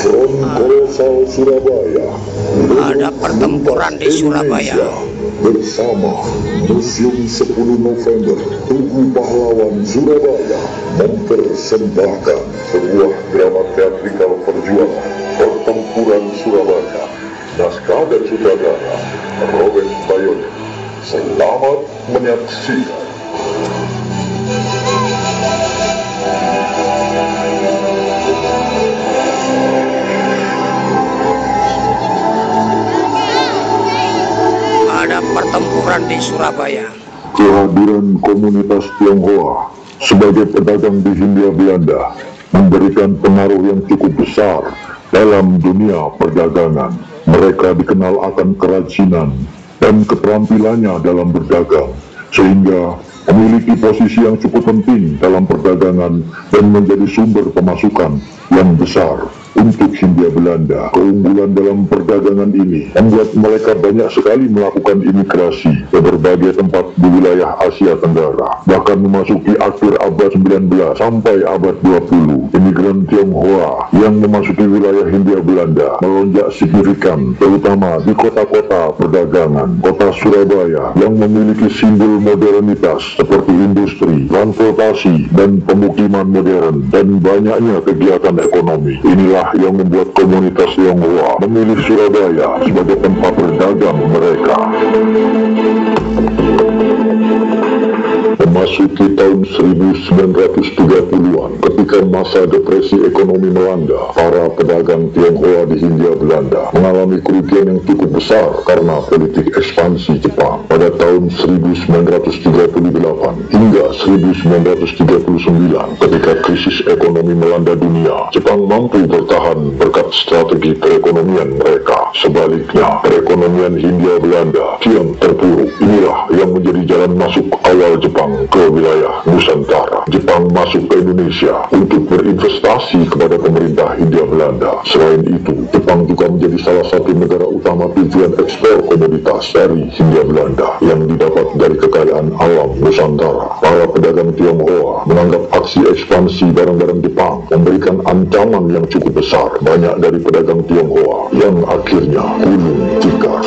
Front Kolosal Surabaya. Ada pertempuran di Surabaya Bersama Museum 10 November Tugu Pahlawan Surabaya mempersembahkan sebuah drama teatrikal perjuangan pertempuran Surabaya. Naskah dan sutradara Robert Bayonet. Selamat menyaksikan. Ada pertempuran di Surabaya. Kehadiran komunitas Tionghoa sebagai pedagang di Hindia Belanda memberikan pengaruh yang cukup besar dalam dunia perdagangan. Mereka dikenal akan kerajinan dan keterampilannya dalam berdagang, sehingga memiliki posisi yang cukup penting dalam perdagangan dan menjadi sumber pemasukan yang besar untuk Hindia Belanda. Keunggulan dalam perdagangan ini membuat mereka banyak sekali melakukan imigrasi ke berbagai tempat di wilayah Asia Tenggara. Bahkan memasuki akhir abad 19 sampai abad 20, imigran Tionghoa yang memasuki wilayah Hindia Belanda melonjak signifikan, terutama di kota-kota perdagangan. Kota Surabaya yang memiliki simbol modernitas seperti industri, transportasi, dan pemukiman modern, dan banyaknya kegiatan ekonomi. Inilah yang membuat komunitas Tionghoa memilih Surabaya sebagai tempat berdagang mereka. Memasuki tahun 1930-an, ketika masa depresi ekonomi melanda, para pedagang Tionghoa di Hindia Belanda mengalami kerugian yang cukup besar karena politik ekspansi Jepang. Pada tahun 1938 hingga 1939, ketika krisis ekonomi melanda dunia, Jepang mampu bertahan berkat strategi perekonomian mereka. Sebaliknya, perekonomian Hindia Belanda kian terpuruk. Inilah yang menjadi jalan masuk awal Jepang ke wilayah Nusantara. Jepang masuk ke Indonesia untuk berinvestasi kepada pemerintah Hindia Belanda. Selain itu, Jepang juga menjadi salah satu negara utama tujuan ekspor komoditas dari Hindia Belanda yang didapat dari kekayaan alam Nusantara. Para pedagang Tionghoa menganggap aksi ekspansi barang-barang Jepang memberikan ancaman yang cukup besar. Banyak dari pedagang Tionghoa yang akhirnya gulung tikar.